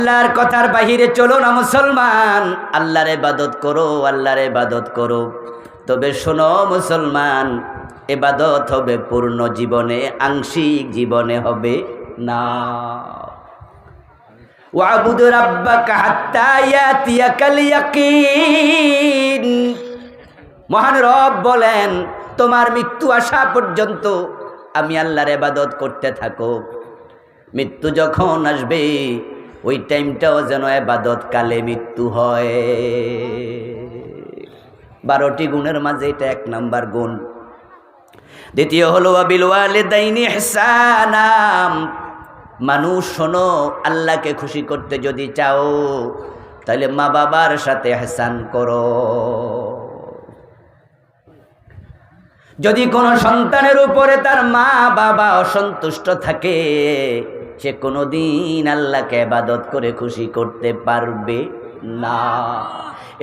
আল্লাহর কথার বাহিরে চলো না মুসলমান, আল্লাহর ইবাদত করো, আল্লাহর ইবাদত করো। তবে শোনো মুসলমান, ইবাদত হবে পূর্ণ জীবনে, আংশিক জীবনে হবে না। ওয়াবুদু রাব্বাকা হাত্তা ইয়াতিয়াকাল ইয়াকিন। মহান রব বলেন, তোমার মৃত্যু আসা পর্যন্ত আমি আল্লাহর ইবাদত করতে থাকো। মৃত্যু যখন আসবে ওই টাইমটাও যেন ইবাদত কালে মৃত্যু হয়। 12টি গুণের মাঝে এটা 1 নাম্বার গুণ। দ্বিতীয় হলো বিল ওয়ালিদাইনি ইহসানা। মানুষ শোনো, আল্লাহকে খুশি করতে যদি চাও তাহলে মা বাবার সাথে ইহসান করো। যদি কোনো সন্তানের উপরে তার মা বাবা অসন্তুষ্ট থাকে, সে কোনোদিন আল্লাহকে ইবাদত করে খুশি করতে পারবে না।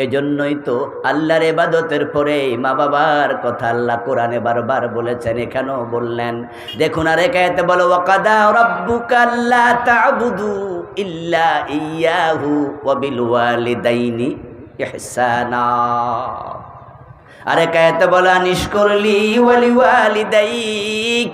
এজন্যই তো আল্লাহর ইবাদতের পরে মা বাবার কথা আল্লাহ কোরআনে বারবার বলেছেন, এখানেও বললেন। দেখুন আরেক আয়াতে বলো, ওয়াকাদা রাব্বুকা আল্লা তা'বুদু ইল্লা ইয়াহু ওয়া বিল ওয়ালিদাইনি ইহসানা। আরেক আয়াতে বলা, নিষ্করলি ওয়ালি ওয়ালিদাইক।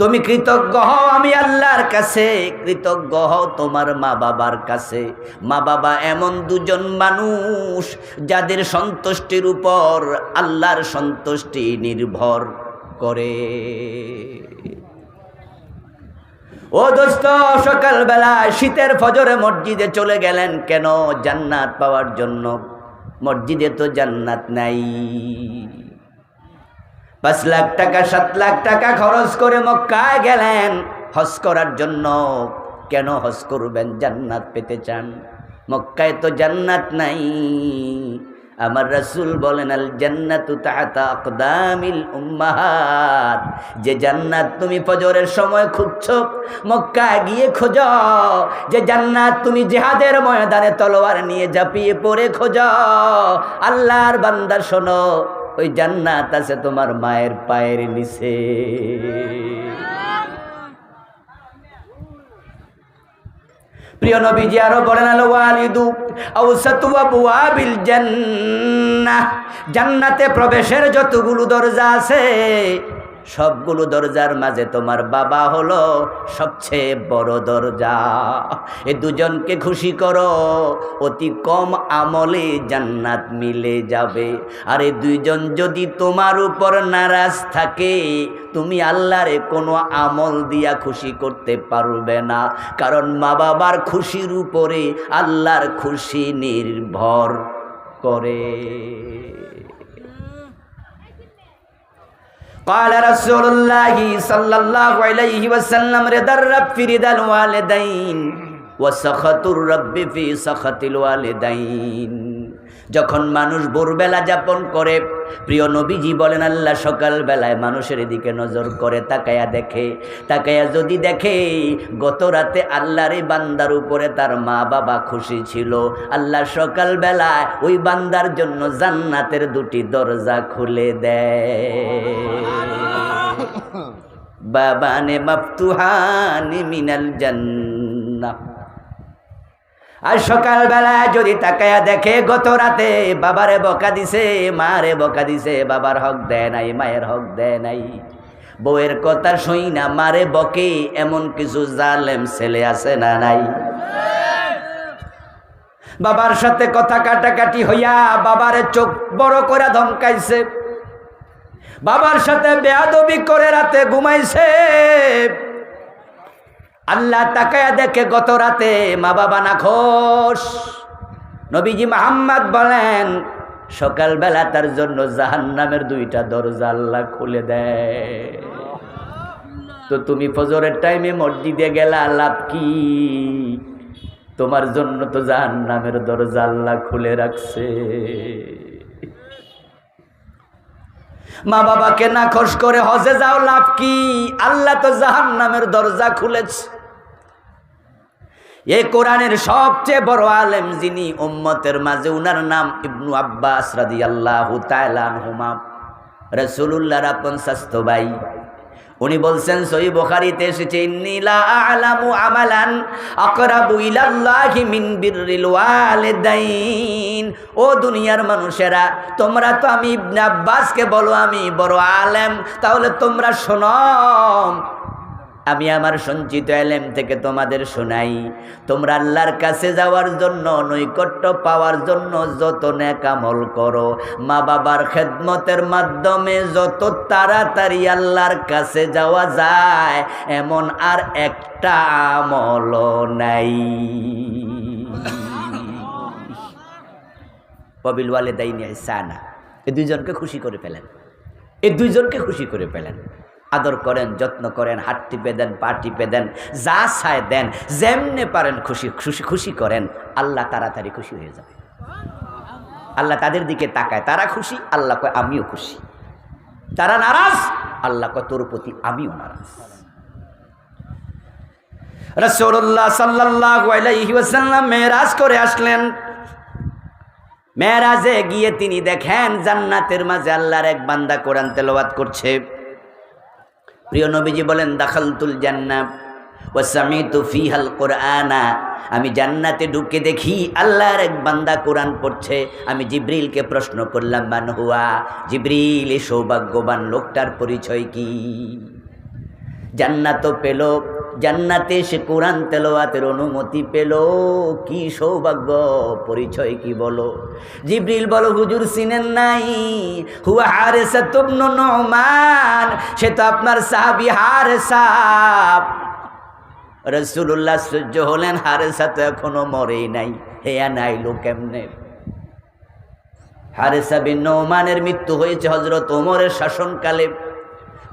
তুমি কৃতজ্ঞ হও আমি আল্লাহর কাছে, কৃতজ্ঞ হও তোমার মা বাবার কাছে। মা বাবা এমন দুজন মানুষ যাদের সন্তুষ্টির উপর আল্লাহর সন্তুষ্টি নির্ভর করে। ও দোস্ত, সকালবেলা শীতের ফজরে মসজিদে চলে গেলেন কেন? জান্নাত পাওয়ার জন্য। মসজিদে তো জান্নাত নাই। 5 লাখ টাকা 7 লাখ টাকা খরচ করে মক্কায় গেলেন হজ করার জন্য। কেন হজ করবেন? জান্নাত পেতে চান। মক্কায় তো জান্নাত নাই। আমার রাসূল বলেন, আল জান্নাতু তাহতা আকদামিল উম্মাহাত। যে জান্নাত তুমি ফজরের সময় খুঁজছো, মক্কায় গিয়ে খোঁজো। যে জান্নাত তুমি জিহাদের ময়দানে তলোয়ার নিয়ে ঝাঁপিয়ে পড়ে খোঁজো। আল্লাহর বান্দা শোনো, ওই জান্নাত আছে তোমার মায়ের পায়ের নিচে। প্রিয় নবীজি আরো বলেন, আল ওয়ালিদু আওসাতু আবওয়াবিল জান্নাহ। জান্নাতে প্রবেশের যতগুলো দরজা আছে সবগুলো দরজার মাঝে তোমার বাবা হলো সবচেয়ে বড় দরজা। এই দুজনকে খুশি করো, অতি কম আমলে জান্নাত মিলে যাবে। আর এই দুইজন যদি তোমার উপর নারাজ থাকে, তুমি আল্লাহরে কোনো আমল দিয়া খুশি করতে পারবে না। কারণ মা বাবার খুশির উপরে আল্লাহর খুশি নির্ভর করে। قال رسول الله صلى الله عليه وسلم رضا الرب في رضا الوالدين وسخط الرب في سخط الوالدين। যখন মানুষ ভোরবেলা যাপন করে, প্রিয় নবীজি বলেন, আল্লাহ সকাল বেলায় মানুষের দিকে নজর করে, তাকায়া দেখে। তাকায়া যদি দেখে গত রাতে আল্লাহর এই বান্দার উপরে তার মা বাবা খুশি ছিল, আল্লাহ সকাল বেলায় ওই বান্দার জন্য জান্নাতের 2টি দরজা খুলে দেয়। বাবানে মাফতুহানি মিনাল জান্নাহ। আর সকালবেলায় যদি তাকায়া দেখে গত রাতে বাবারে বকা দিছে, মারে বকা দিছে, বাবার হক দেয় নাই, মায়ের হক দেয় নাই, বউয়ের কথা শুই না মারে বকে, এমন কিছু জালেম ছেলে আছে না নাই? বাবার সাথে কথা কাটাকাটি হইয়া বাবারে চোখ বড় করে ধমকাইছে, বাবার সাথে বেয়াদবি করে রাতে ঘুমাইছে। আল্লাহ তাকায়া দেখে গত রাতে মা বাবা নাখোশ। নবীজি মুহাম্মদ বলেন, সকালবেলা তার জন্য জাহান্নামের 2টা দরজা আল্লাহ খুলে দেয়। তো তুমি ফজরের টাইমে মসজিদে গেলা, লাভ কি? তোমার জন্য তো জাহান্নামের দরজা আল্লাহ খুলে রাখছে। মা বাবাকে নাখোশ করে হজে যাও, লাভ কি? আল্লাহ তো জাহান্নামের দরজা খুলেছে। এই কোরআনের সবচেয়ে বড় আলেম যিনি উম্মতের মাঝে, উনার নাম ইবনু আব্বাস রাদিয়াল্লাহু তাআলা আনহুমা, রাসূলুল্লাহর আপন চাচতো ভাই। উনি বলছেন সহিহ বুখারীতে এসেছে, ইন্নী লা আ'লামু আমালান আকরাবু ইলাল্লাহি মিন বিররিল ওয়ালিদাইন। ও দুনিয়ার মানুষেরা, তোমরা তো আমি ইবনে আব্বাসকে বলো আমি বড় আলেম, তাহলে তোমরা শোনো, আমি আমার সঞ্চিত ইলম থেকে তোমাদের শোনাই। তোমরা আল্লাহর কাছে যাওয়ার জন্য, নৈকট্য পাওয়ার জন্য যত নেক আমল করো, মা বাবার খেদমতের মাধ্যমে যত তাড়াতাড়ি আল্লাহর কাছে যাওয়া যায়, এমন আর একটা আমল নাই। ওয়াবিল ওয়ালিদাইনি ইহসানা, এই দুইজনকে খুশি করে ফেলেন, এই দুইজনকে খুশি করে ফেলেন। আদর করেন, যত্ন করেন, হাত টিপে দেন, পা টিপে দেন, যা চায় দেন, যেমনে পারেন খুশি খুশি খুশি করেন। আল্লাহ তাড়াতাড়ি খুশি হয়ে যাবে। আল্লাহ তাদের দিকে তাকায়, তারা খুশি, আল্লাহ কয় আমিও খুশি। তারা নারাজ, আল্লাহ কয় তোর প্রতি আমিও নারাজ। রাসূলুল্লাহ সাল্লাল্লাহু আলাইহি ওয়াসাল্লাম মেরাজ করে আসলেন। মেরাজে গিয়ে তিনি দেখেন জান্নাতের মাঝে আল্লাহর এক বান্দা কোরআন তেলাওয়াত করছে। প্রিয় নবীজি বলেন, দাখালতুল জান্নাহ ওয়া সামিতু ফিহাল কুরআনা, আমি জান্নাতে ঢুকে দেখি আল্লাহর এক বান্দা কোরআন পড়ছে। আমি জিবরিলকে প্রশ্ন করলাম, মান হুয়া? জিবরিল, এই সৌভাগ্যবান লোকটার পরিচয় কি? জান্নাত পেল, জান্নাতে সে কোরআন তেলাওয়াতের অনুমতি পেল, কি সৌভাগ্য, পরিচয় কি বলো? জিবরিল বলো, হুজুর চিনেন নাই? হুয়া হারেসা ইবনে নুমান, সে তো আপনার সাহাবী হারেসা। রাসূলুল্লাহ সহ্য হলেন, হারেসা তো এখনো মরেই নাই, হেয়া নাইলো কেমনে? হারেসা বিন নুমানের মৃত্যু হয়েছে হযরত ওমরের শাসনকালে।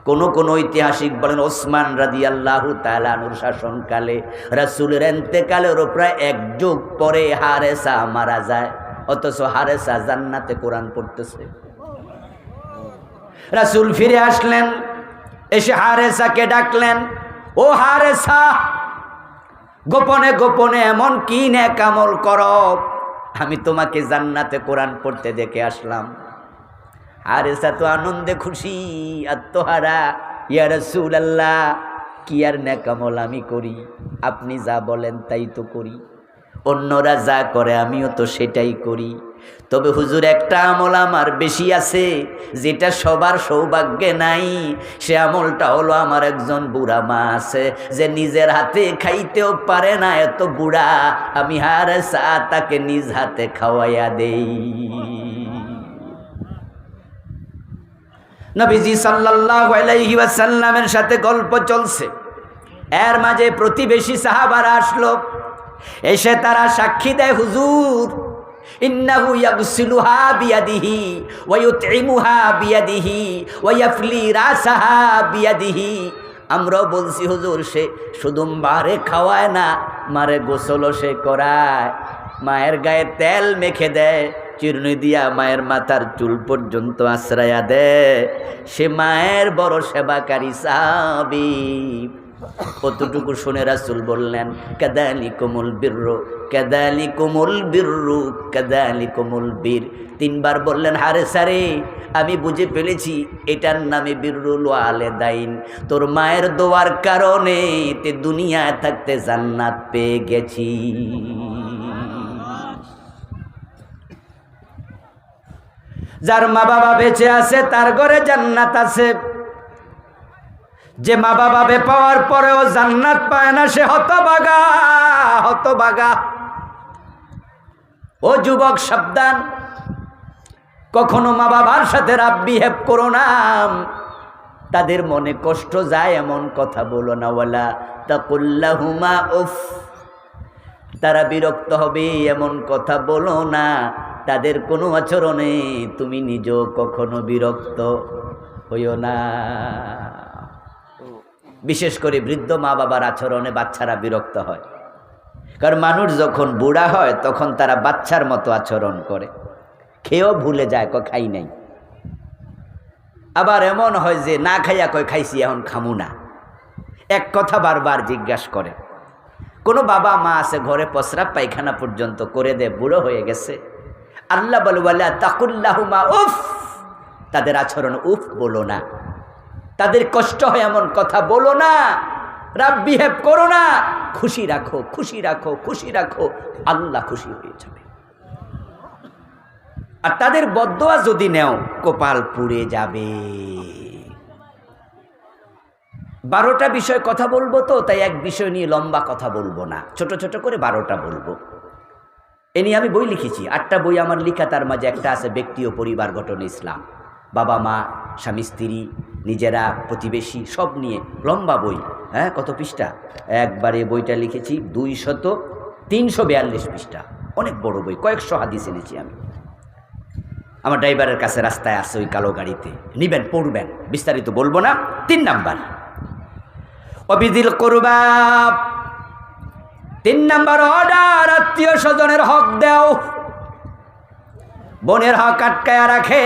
কোন কোন ঐতিহাসিক বলেন ওসমান রাদিয়াল্লাহু তাআলা আনহুর শাসনকালে। রাসূলের ইন্তেকালেরও প্রায় এক যুগ পরে হারেসা মারা যায়, অথচ হারেসা জান্নাতে কোরআন পড়তেছে। রাসূল ফিরে আসলেন, এসে হারেসাকে ডাকলেন, ও হারেসা, গোপনে গোপনে এমন কি নেক আমল করো, আমি তোমাকে জান্নাতে কোরআন পড়তে দেখে আসলাম। হারেসা তো আনন্দে খুশি, আত্মহারা, ইয়া রাসূলুল্লাহ, কি আর নেক আমল আমি করি, আপনি যা বলেন তাই তো করি, অন্যরা যা করে আমিও তো সেটাই করি। তবে হুজুর, একটা আমল আমার বেশি আছে, যেটা সবার সৌভাগ্যে নাই। সে আমলটা হলো, আমার একজন বুড়া মা আছে, যে নিজের হাতে খাইতেও পারে না, এত বুড়া, আমি হারেসা তাকে নিজ হাতে খাওয়াইয়া দেই। নবীজি সাল্লাল্লাহু আলাইহি ওয়াসাল্লামের সাথে গল্প চলছে, এর মাঝে প্রতিবেশী সাহাবারা আসলো। এসে তারা সাক্ষী দেয়, হুজুর, ইন্নাহু ইয়াগসিলুহা বিয়াদিহি ওয়া ইউতইমুহা বিয়াদিহি ওয়া ইয়াফলি রাসাহা বিয়াদিহি। আমরাও বলছি, হুজুর, সে শুধু মারে খাওয়ায় না, মারে গোসলও সে করায়, মায়ের গায়ে তেল মেখে দেয়, চিরুনি দিয়া মায়ের মাথার চুল পর্যন্ত আশ্রয়া দেয়। সে মায়ের বড় সেবাকারী সাহাবী। কতটুকু শুনে রাসূল বললেন, কাযালিকুমুল বিররু কাযালিকুমুল বিররু কাযালিকুমুল বীর। তিনবার বললেন, হারেসা রে, আমি বুঝে ফেলেছি এটার নামে বিররুল ওয়ালিদাইন। তোর মায়ের দোয়ার কারণে তে দুনিয়ায় থাকতে জান্নাত পেয়ে গেছি। যার মা বাবা বেঁচে আছে তার ঘরে জান্নাত আছে, যে মা বাবা পাওয়ার পরেও জান্নাত পায় না, সে হতভাগা, হতভাগা। ও যুবক, সাবধান, কখনো মা বাবার সাথে রাব বিহেভ করো না, তাদের মনে কষ্ট যায় এমন কথা বলো না। ওয়ালা তাকুল্লাহুমা উফ, তারা বিরক্ত হবে এমন কথা বলো না। তাদের কোনো আচরণে তুমি নিজেও কখনো বিরক্ত হইও না। বিশেষ করে বৃদ্ধ মা বাবার আচরণে বাচ্চারা বিরক্ত হয়, কারণ মানুষ যখন বুড়া হয় তখন তারা বাচ্চার মতো আচরণ করে, খেয়েও ভুলে যায়, খাই নাই। আবার এমন হয় যে না খাইয়া কয় খাইছি, এখন খামু না, এক কথা বারবার জিজ্ঞাসা করে। কোনো বাবা মা আছে ঘরে প্রস্রাব পায়খানা পর্যন্ত করে দেয়, বুড়ো হয়ে গেছে, আল্লাহ বলে ওয়ালা তাকুল্লাহুমা উফ, তাদের আচরণ উফ বলো না। তাদের কষ্ট হয় এমন কথা বলো না, রাব বিহেভ করো না, খুশি রাখো, খুশি রাখো, খুশি রাখো, আল্লাহ খুশি হয়ে যাবে। আর তাদের বদদোয়া যদি নেও কপাল পুড়ে যাবে। 12টা বিষয় কথা বলবো তো, তাই এক বিষয় নিয়ে লম্বা কথা বলবো না, ছোট ছোট করে 12টা বলবো। এ নিয়ে আমি বই লিখেছি, 8টা বই আমার লিখা, তার মাঝে একটা আছে ব্যক্তি ও পরিবার গঠন ইসলাম, বাবা মা, স্বামী স্ত্রী, নিজেরা, প্রতিবেশী, সব নিয়ে লম্বা বই। হ্যাঁ, কত পৃষ্ঠা? একবারে বইটা লিখেছি 342 পৃষ্ঠা, অনেক বড় বই, কয়েকশো হাদিস এনেছি আমি। আমার ড্রাইভারের কাছে রাস্তায় আছে ওই কালো গাড়িতে, নিবেন, পড়বেন, বিস্তারিত বলবো না। 3 নাম্বার অবিদিল করবা, 3 নাম্বার অর্ডার, আত্মীয় স্বজনের হক দাও। বোনের হক আটকায়া রাখে,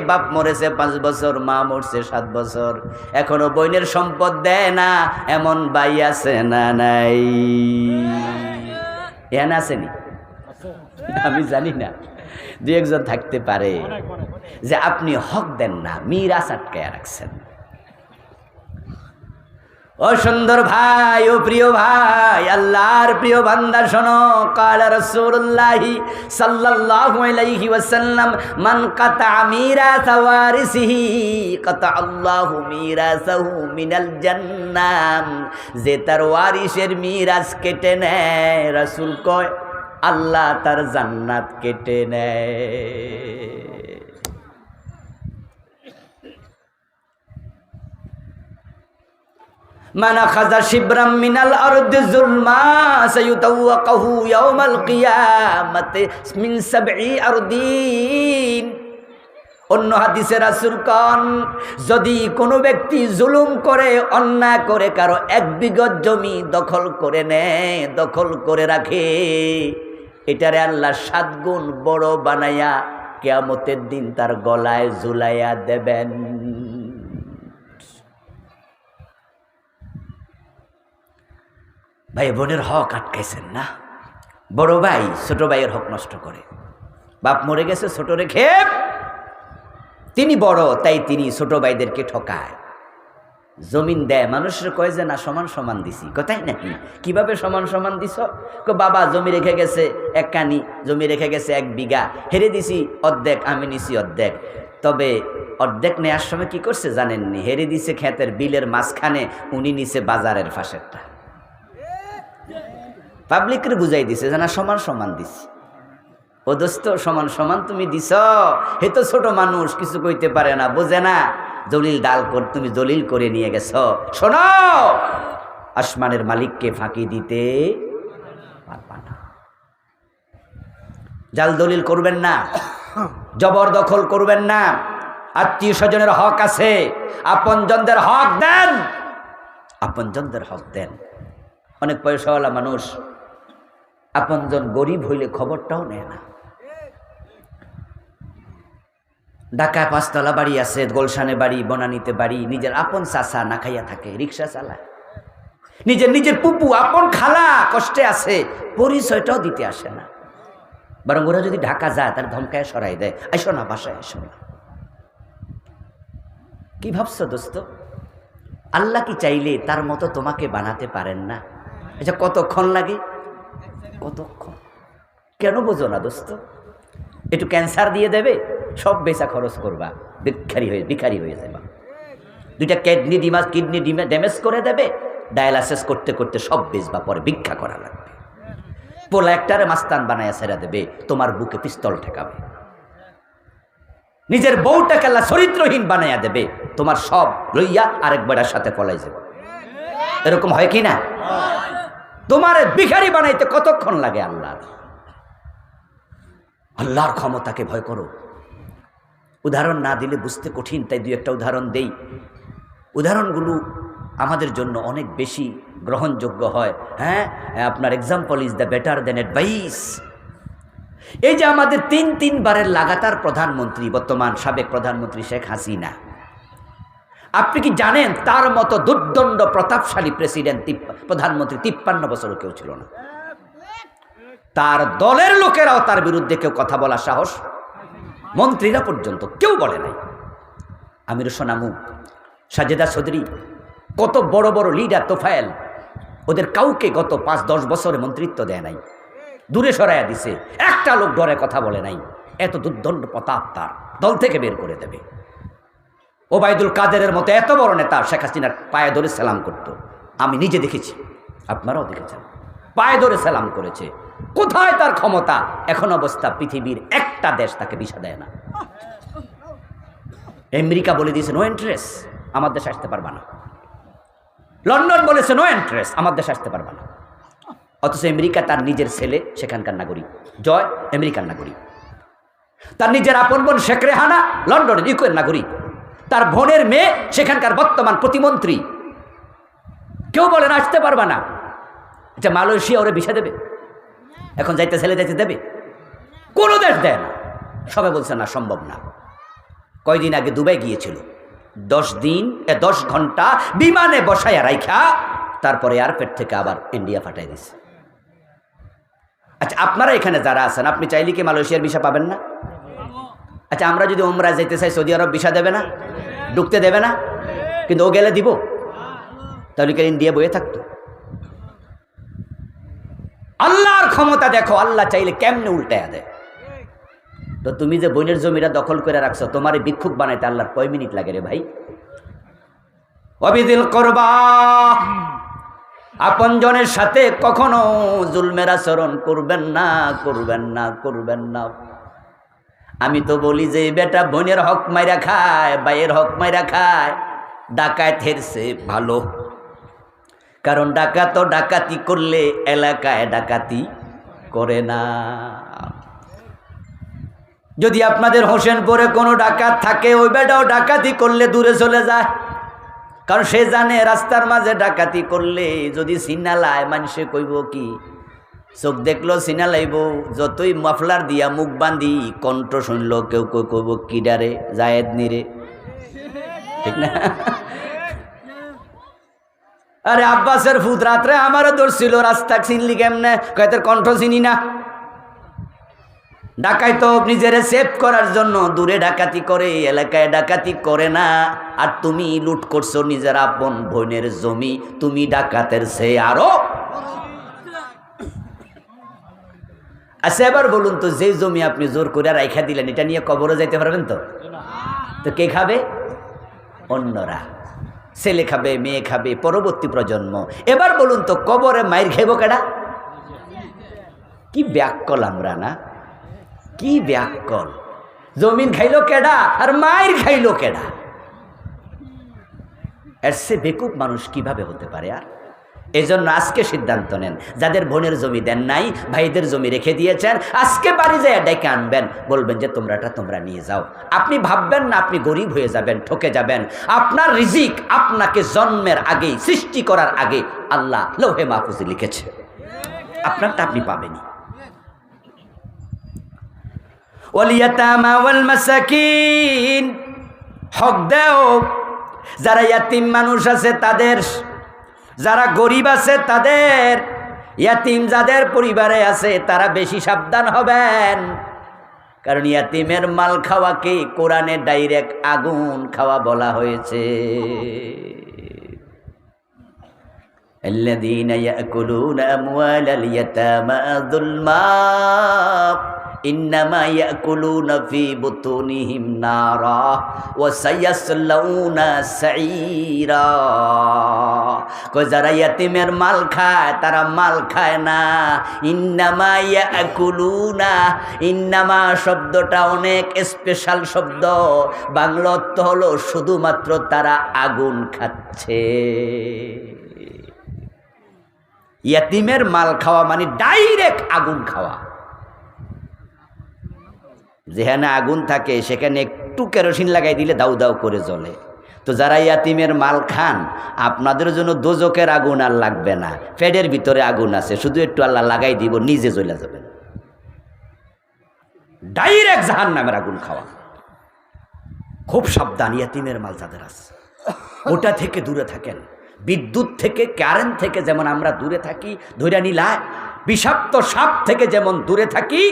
বাপ মরেছে 5 বছর, মা মরছে 7 বছর, এখনো বোনের সম্পদ দেয় না, এমন ভাই আছে না নাই? এখানে আসেনি? আমি জানি না, 2-1 জন থাকতে পারে যে আপনি হক দেন না, মিরাস আটকায়া রাখছেন। ও সুন্দর ভাই, ও প্রিয় ভাই, আল্লাহর প্রিয় বান্দা শোনো, কালা রাসূলুল্লাহি সাল্লাল্লাহু আলাইহি ওয়াসাল্লাম, মান কাতা মিরাসা ওয়ারিসিহি কাতা আল্লাহু মিরাসাহু মিনাল জান্নাহ। যে তার ওয়ারিসের মিরাস কেটে নেয়, রাসূল কয় আল্লাহ তার জান্নাত কেটে নেয়। মান আখাযা শিবরাম মিনাল আরদি যুলমা সায়ুতাওয়াকাহু ইয়াওমাল কিয়ামাতি মিন 7 আরদিন। অন্য হাদিসে রাসূল কন, যদি কোনো ব্যক্তি জুলুম করে, অন্যায় করে, কারো 1 বিঘত জমি দখল করে নেয়, দখল করে রাখে, এটারে আল্লাহ 7 গুণ বড় বানায়া কিয়ামতের দিন তার গলায় ঝুলাইয়া দেবেন। ভাই বোনের হক আটকাইছেন না? বড় ভাই ছোট ভাইয়ের হক নষ্ট করে, বাপ মরে গেছে, ছোট রেখে, তিনি বড় তাই তিনি ছোট ভাইদেরকে ঠকায়, জমিন দেয়, মানুষের কয় যে না সমান সমান দিছি, কথাই নাকি? কিভাবে সমান সমান দিছ? বাবা জমি রেখে গেছে 1 কানি, জমি রেখে গেছে 1 বিঘা, হেরে দিছি অর্ধেক, আমি নিছি অর্ধেক। তবে অর্ধেক নেওয়ার সময় কি করছে জানেননি? হেরে দিছে ক্ষেতের বিলের মাঝখানে, উনি নিছে বাজারের পাশেরটা। পাবলিকের বুঝাই দিছে যে না সমান সমান দিছি। ও দোস্ত, সমান সমান তুমি দিছ, হে তো ছোট মানুষ, কিছু কইতে পারে না, বোঝে না, দলিল ডাল করে তুমি দলিল করে নিয়ে গেছ। শোনো, আসমানের মালিককে ফাঁকি দিতে পারবা না। জাল দলিল করবেন না, জবরদখল করবেন না। আত্মীয় স্বজনের হক আছে, আপনজনদের হক দেন, আপনজনদের হক দেন। অনেক পয়সাওয়ালা মানুষ আপনজন গরিব হইলে খবরটাও নেয় না। ঢাকায় 5 তলা বাড়ি আছে, গোলশানে বাড়ি, বনানীতে বাড়ি, নিজের আপন চাচা না খাইয়া থাকে, রিক্সা চালায়, নিজের পুপু, আপন খালা কষ্টে আছে, পরিচয়টাও দিতে আসে না। বরং ওরা যদি ঢাকা যায় তার ধমকায় সরাই দেয়, আইসো না বাসায়, আইসো না। কি ভাবছো দোস্ত? আল্লাহ কি চাইলে তার মতো তোমাকে বানাতে পারেন না? আচ্ছা, কতক্ষণ লাগে? কতক্ষণ? কেন বোঝো না দোস্ত? একটু ক্যান্সার দিয়ে দেবে, সব বেচা খরচ করবা, ভিখারি হয়ে যাবা। 2টা কিডনি ড্যামেজ করে দেবে, ডায়ালাইসিস করতে করতে সব বেচবা, পরে ভিক্ষা করা লাগবে। পোলা একটারে মাস্তান বানায় ছেড়ে দেবে, তোমার বুকে পিস্তল ঠেকাবে। নিজের বউটাকে আল্লাহ চরিত্রহীন বানাইয়া দেবে, তোমার সব লইয়া আরেক বেড়ার সাথে পলাই যাবে। এরকম হয় কি না? তোমার ভিখারি বানাইতে কতক্ষণ লাগে? আল্লাহর ক্ষমতাকে ভয় করো। উদাহরণ না দিলে বুঝতে কঠিন, তাই 2-1টা উদাহরণ দেই। উদাহরণগুলো আমাদের জন্য অনেক বেশি গ্রহণযোগ্য হয়। হ্যাঁ, আপনার example is the better then advice. এই যে আমাদের 3 বারের লাগাতার প্রধানমন্ত্রী, বর্তমান সাবেক প্রধানমন্ত্রী শেখ হাসিনা, আপনি কি জানেন তার মতো দুর্দণ্ড প্রতাপশালী প্রধানমন্ত্রী 53 বছরও কেউ ছিল না। তার দলের লোকেরাও তার বিরুদ্ধে কেউ কথা বলার সাহস, মন্ত্রীরা পর্যন্ত কেউ বলে নাই। আমির সোনামু সাজেদা চৌধুরী, কত বড় বড় লিডার তোফায়েল, ওদের কাউকে গত 5-10 বছরে মন্ত্রিত্ব দেয় নাই, দূরে সরাইয়া দিছে, একটা লোক ডরে কথা বলে নাই। এত দুর্দণ্ড প্রতাপ তার, দল থেকে বের করে দেবে। ওবায়দুল কাদেরের মতো এত বড় নেতা শেখ হাসিনার পায়ে ধরে সালাম করত, আমি নিজে দেখেছি, আপনারাও দেখেছেন, পায়ে ধরে সালাম করেছে। কোথায় তার ক্ষমতা? এখন অবস্থা পৃথিবীর একটা দেশ তাকে ভিসা দেয় না। আমেরিকা বলে দিয়েছে নো ইন্টারেস্ট, আমার দেশে আসতে পারবা না। লন্ডন বলেছে নো ইন্টারেস্ট, আমার দেশে আসতে পারবা না। অথচ আমেরিকা তার নিজের ছেলে সেখানকার নাগরিক, জয় আমেরিকার নাগরিক। তার নিজের আপন বোন শেখ রেহানা লন্ডনের ইউকের নাগরিক। তার বোনের মেয়ে সেখানকার বর্তমান প্রতিমন্ত্রী। কেউ বলেন আসতে পারবা না। আচ্ছা, মালয়েশিয়া ওরা ভিসা দেবে? এখন যাইতে ছেলে যাইতে দেবে? কোনো দেশ দেয় না। সবাই বলছে না, সম্ভব না। কয়দিন আগে দুবাই গিয়েছিল, 10 ঘন্টা বিমানে বসাইয়া রাইখা তারপরে এয়ারপোর্ট থেকে আবার ইন্ডিয়া পাঠাই দিছে। আচ্ছা, আপনারা এখানে যারা আছেন, আপনি চাইলে কি মালয়েশিয়ার ভিসা পাবেন না? আচ্ছা, আমরা যদি উমরা যেতে চাই, সৌদি আরব ভিসা দেবে না? ঢুকতে দেবে না? কিন্তু ও গেলে দিব? তাহলে কি ইন্ডিয়া বয়ে থাকতো? আল্লাহর ক্ষমতা দেখো, আল্লাহ চাইলে কেমনে উল্টায়া দেয়। তো তুমি যে বোনের জমিটা দখল করে রাখছো, তোমার ভিক্ষুক বানাইতে আল্লাহর কয় মিনিট লাগে রে ভাই? অবিদিল করবা, আপনজনের সাথে কখনো জুলমের আচরণ করবেন না, করবেন না, করবেন না। আমি তো বলি যে বেটা বোনের হক মাইরা খায়, ভাইয়ের হক মাইরা খায়, ডাকাত হেরছে ভালো। কারণ ডাকাত ডাকাতি করলে এলাকায় ডাকাতি করে না। যদি আপনাদের হোসেনপুরে কোনো ডাকাত থাকে, ওই বেটাও ডাকাতি করলে দূরে চলে যায়। কারণ সে জানে রাস্তার মাঝে ডাকাতি করলে যদি সিনালায়, মানুষে কইব কি, চোখ দেখলো সিনা লাইব, যতই মাফলার দিয়া মুখ বান্ধি কণ্ঠ শুনল কেউ কেউ কইব কি ডারে জায়েদ নিরে, ঠিক না? আরে আব্বাসের ফুত রাত্রে আমারও ধরছিল, রাস্তা চিনলি কেমনে? কয়েতের কণ্ঠ চিনি না। ডাকাই তো নিজের সেভ করার জন্য দূরে ডাকাতি করে, এলাকায় ডাকাতি করে না। আর তুমি লুট করছো নিজের আপন বোনের জমি, তুমি ডাকাতের সে আরো। আচ্ছা, এবার বলুন তো, যে জমি আপনি জোর করে রাইখা দিলেন, এটা নিয়ে কবরে যাইতে পারবেন তো? তো কে খাবে? অন্যরা। ছেলে খাবে, মেয়ে খাবে, পরবর্তী প্রজন্ম। এবার বলুন তো, কবরে মায়ের খাইব কেডা? কি ব্যাককল আমরা না, কি ব্যাককল। জমিন খাইলো কেডা আর মায়ের খাইলো কেডা? এর সে বেকুব মানুষ কিভাবে হতে পারে? আর এজন্য আজকে সিদ্ধান্ত নেন, যাদের বোনের জমি দেন নাই, ভাইদের জমি রেখে দিয়েছেন, আজকে বাড়ি যায় ডেকে আনবেন, বলবেন যে তোমরা নিয়ে যাও। আপনি ভাববেন না আপনি গরিব হয়ে যাবেন, ঠকে যাবেন। আপনার রিজিক আপনাকে জন্মের আগেই, সৃষ্টি করার আগে আল্লাহ লৌহে মাহফুজে লিখেছে, আপনারটা আপনি পাবেনই। ওয়াল ইয়াতামা ওয়াল মাসাকিন, হক দাও। যারা ইয়াতিম মানুষ আছে তাদের, যারা গরিব আছে তাদের, ইয়াতিম যাদের পরিবারে আছে তারা বেশি সাবধান হবেন। কারণ ইয়াতিমের মাল খাওয়াকে কোরআনে ডাইরেক্ট আগুন খাওয়া বলা হয়েছে। الذين يأكلون أموال اليتامى ظلما إنما يأكلون في بطونهم نارا وسيصلون سعيرا। যারা ইয়াতিমের মাল খায় তারা মাল খায় না, ইন্নামা ইয়াকুলুনা। ইন্নামা শব্দটা অনেক স্পেশাল শব্দ, বাংলা অর্থ হলো শুধুমাত্র তারা আগুন খাচ্ছে। ইয়াতিমের মাল খাওয়া মানে ডাইরেক্ট আগুন খাওয়া। যেখানে আগুন থাকে সেখানে একটু কেরোসিন লাগাই দিলে দাউ দাউ করে জ্বলে। তো যারা ইয়াতিমের মাল খান, আপনাদের জন্য দোজকের আগুন আর লাগবে না, পেটের ভিতরে আগুন আছে, শুধু একটু আল্লাহ লাগাই দিব, নিজে জ্বলে যাবেন। ডাইরেক্ট জাহান্নামের আগুন খাওয়া। খুব সাবধান, ইয়াতিমের মাল যাদের আছে ওটা থেকে দূরে থাকেন। বিদ্যুৎ থেকে, কারেন্ট থেকে যেমন আমরা দূরে থাকি, ধরে নিলায় বিষাক্ত সাপ থেকে যেমন দূরে থাকি,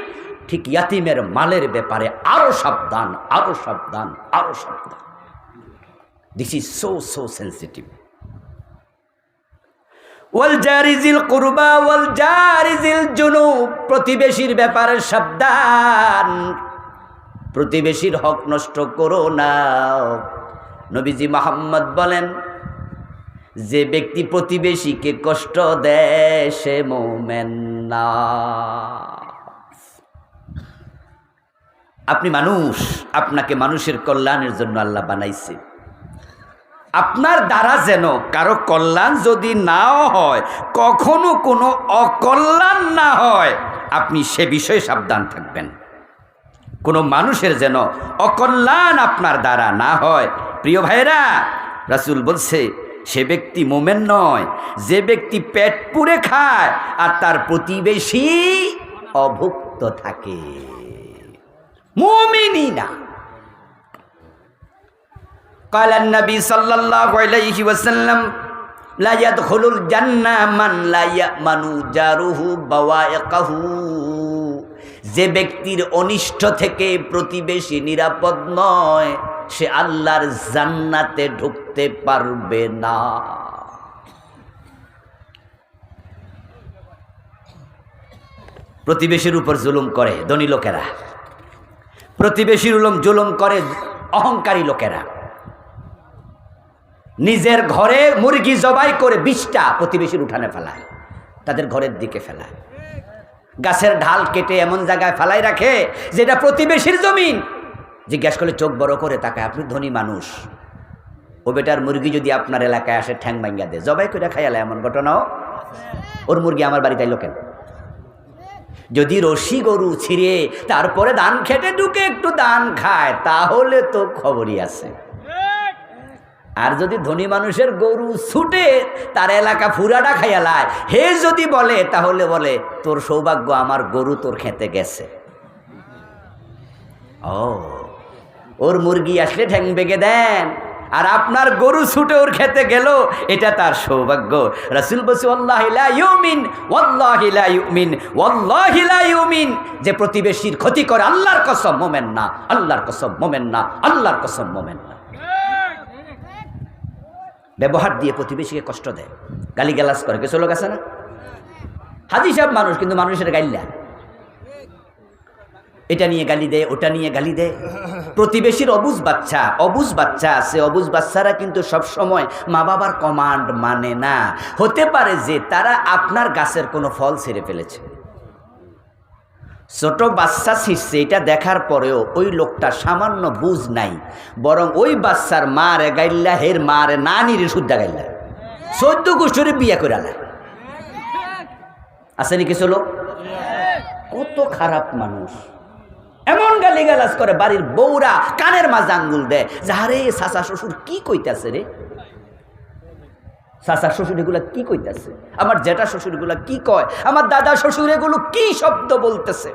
ঠিক ইয়াতিমের মালের ব্যাপারে আরো সাবধান, আরো সাবধান, আরো সাবধান। This is so sensitive. ওয়াল জারিজিল কুরবা ওয়াল জারিজিল জুনুব, প্রতিবেশীর ব্যাপারে সাবধান, প্রতিবেশীর হক নষ্ট করো না। নবীজি মুহাম্মদ বলেন, যে ব্যক্তি প্রতিবেশীকে কষ্ট দেয় সে মুমিন না। আপনি মানুষ, আপনাকে মানুষের কল্যাণের জন্য আল্লাহ বানাইছে। আপনার দ্বারা যেন কারো কল্যাণ যদি নাও হয়, কখনো কোনো অকল্যাণ না হয়, আপনি সে বিষয়ে সাবধান থাকবেন। কোনো মানুষের যেন অকল্যাণ আপনার দ্বারা না হয়। প্রিয় ভাইরা, রাসূল বলছে সে ব্যক্তি মুমিন নয় যে ব্যক্তি পেট পুরে খায় আর তার প্রতিবেশী অভুক্ত থাকে, মুমিনই না। قال النبي صلى الله عليه وسلم لا يدخل الجنة من لا يأمن جاره بوائقه, যে ব্যক্তির অনিষ্ট থেকে প্রতিবেশী নিরাপদ নয় সে আল্লাহর জান্নাতে ঢুকতে পারবে না। প্রতিবেশীর উপর জুলুম করে ধনী লোকেরা, প্রতিবেশীর জুলুম করে অহংকারী লোকেরা। নিজের ঘরে মুরগি জবাই করে 20টা প্রতিবেশীর উঠানে ফেলায়, তাদের ঘরের দিকে ফেলায়। গাছের ঢাল কেটে এমন জায়গায় ফেলাই রাখে যেটা প্রতিবেশীর জমিন। জিজ্ঞাসা করলে চোখ বড় করে তাকায়, আপনি ধনী মানুষ, ও বেটার মুরগি যদি আপনার এলাকায় আসে ঠ্যাং ভাঙ্গা দেয়, জবাই করে খাইয়ালে, এমন ঘটনাও। ওর মুরগি আমার বাড়িতে আইলো কেন? যদি রশি গরু ছিঁড়ে তারপরে ধান খেতে ঢুকে একটু ধান খায় তাহলে তো খবরই আছে। আর যদি ধনী মানুষের গরু ছুটে তার এলাকা ফুরাটা খাইয়ালায়, হে যদি বলে তাহলে বলে তোর সৌভাগ্য আমার গরু তোর খেতে গেছে। ওর মুরগি আসলে ঠ্যাং ভেঙে দেন, আর আপনার গরু ছুটে ওর খেতে গেল, এটা তার সৌভাগ্য। রাসূল বলছে ওয়াল্লাহি লা ইউমিন, ওয়াল্লাহি লা ইউমিন, ওয়াল্লাহি লা ইউমিন, যে প্রতিবেশীর ক্ষতি করে আল্লাহর কসম মুমিন না, আল্লাহর কসম মুমিন না, আল্লাহর কসম মুমিন না। ব্যবহার দিয়ে প্রতিবেশীকে কষ্ট দেয়, গালিগালাজ করে। কিছু লোক আছে না, হাজি সাহেব মানুষ কিন্তু মানুষের গাইল্লা, এটা নিয়ে গালি দেয়, ওটা নিয়ে গালি দেয়। প্রতিবেশীর অবুঝ বাচ্চা আছে, অবুঝ বাচ্চারা কিন্তু সব সময় মা বাবার কমান্ড মানে না। হতে পারে যে তারা আপনার গাছের কোনো ফল ছেড়ে ফেলেছে, ছোট বাচ্চা ছিঁড়ছে, এটা দেখার পরেও ওই লোকটা সামান্য বুঝ নাই, বরং ওই বাচ্চার মারে গাইল্লা, হের মারে নানিরে শুদ্ধা গাইল্লা, 14 গোষ্ঠীরে বিয়ে করে আলা। আসেনি কিছু লোক? কত খারাপ মানুষ, এমন গালিগালাজ করে, বাড়ির বউরা কানের মাঝে আঙ্গুল দেয়, যাহারে চাচা শ্বশুর কি কইতাছে রে, চাচা শ্বশুর এগুলা কি কইতাছে, আমার জেঠা শ্বশুর এগুলা কি কয়, আমার দাদা শ্বশুর এগুলো কি শব্দ বলতেছে।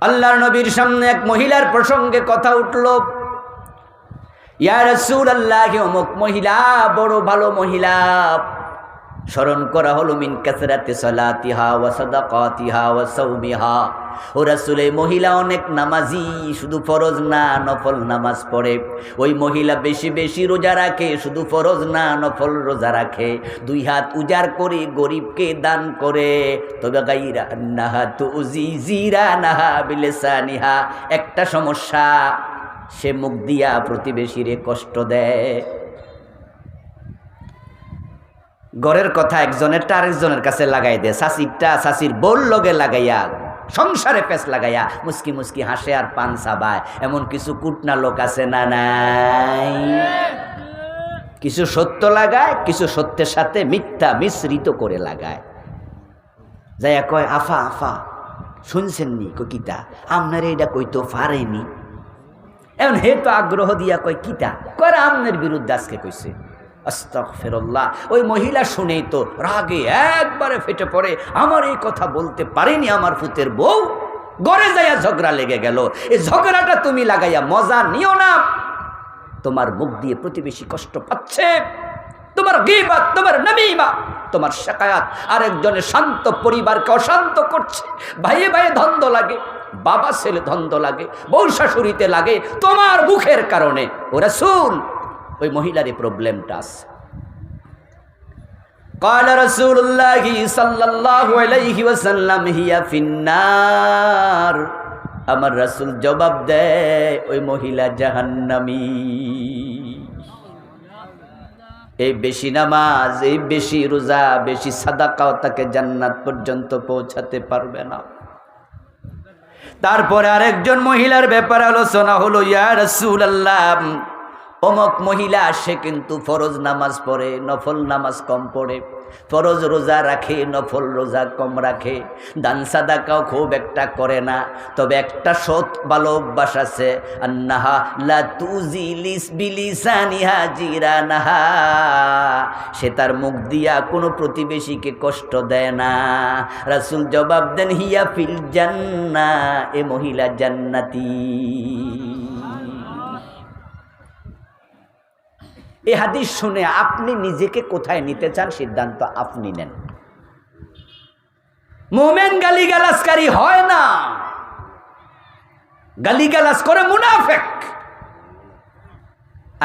আল্লাহর নবীর সামনে এক মহিলার প্রসঙ্গে কথা উঠল, ইয়া রাসূলুল্লাহ, অমুক মহিলা বড় ভালো মহিলা, স্মরণ করা হলো মিন কাসরাতি সালাতিহা ওয়া সাদাকাতিহা ওয়া সাওমিহা। ও রাসূল, এই মহিলা অনেক নামাজি, শুধু ফরজ না নফল নামাজ পড়ে। ওই মহিলা বেশি বেশি রোজা রাখে, শুধু ফরজ না নফল রোজা রাখে। 2 হাত উজাড় করে গরিবকে দান করে। তবে গায়রা আন্নাহা তুজি জিরানাহা বিলিসানিহা, একটা সমস্যা, সে মুখ দিয়া প্রতিবেশীরে কষ্ট দেয়। ঘরের কথা একজনেরটা আরেকজনের কাছে লাগাই দেয়, শাশিরটা শাশির বোর লগে লাগাইয়া, সংসারে পেঁচ লাগাইয়া মুস্কি মুস্কি হাসে আর পান চাবায়। এমন কিছু কুটনা লোক আছে না নাই? কিছু সত্য লাগায়, কিছু সত্যের সাথে মিথ্যা মিশ্রিত করে লাগায়। যাইয়া কয়, আফা আফা শুনছেননি কিতা, আপনার এইটা কইতো পারেনি। এমন হে তো আগ্রহ দিয়া কয়, কিতা কয়, আমনের বিরুদ্ধে আজকে কইছে। আস্তাগফিরুল্লাহ। ওই মহিলা শুনেই তো রাগে একবারে ফেটে পড়ে, আমার এই কথা বলতে পারেনি আমার পুতের বউ, ঘরে যাইয়া ঝগড়া লেগে গেল। এই ঝগড়াটা তুমি লাগাইয়া মজা নিও না, তোমার মুখ দিয়ে প্রতিবেশী কষ্ট পাচ্ছে, তোমার গীবত, তোমার নামিমা, তোমার শাকায়াত আরেকজনের শান্ত পরিবারকে অশান্ত করছে। ভাইয়ে ভাইয়ে দ্বন্দ্ব লাগে, বাবা ছেলে দ্বন্দ্ব লাগে, বউ শাশুড়িতে লাগে তোমার মুখের কারণে। ও রাসূল, ওই মহিলারই প্রবলেমটা আছে। قال رسول الله صلى الله عليه وسلم هي في النار। আমার রাসূল জবাব দেয়, ওই মহিলা জাহান্নামী। এই বেশি নামাজ, এই বেশি রোজা, বেশি সাদাকাও তাকে জান্নাত পর্যন্ত পৌঁছাতে পারবে না। তারপরে আরেকজন মহিলার ব্যাপারে আলোচনা হলো, ইয়া রাসূলুল্লাহ, অমুক মহিলা, সে কিন্তু ফরজ নামাজ পড়ে, নফল নামাজ কম পড়ে, ফরজ রোজা রাখে, নফল রোজা কম রাখে, দান সাদাকাও খুব একটা করে না, তবে একটা সৎ ভালো অভ্যাস আছে, আন্নাহা লা তুজিলিস বিলিসানিহা জিরানাহা, সে তার মুখ দিয়া কোনো প্রতিবেশীকে কষ্ট দেয় না। রাসূল জবাব দেন, হিয়া ফিল জান্নাহ, এ মহিলা জান্নাতি। এই হাদিস শুনে আপনি নিজেকে কোথায় নিতে চান সিদ্ধান্ত আপনি নেন। মুমিন গালিগালাজকারী হয় না, গালিগালাজ করে মুনাফিক।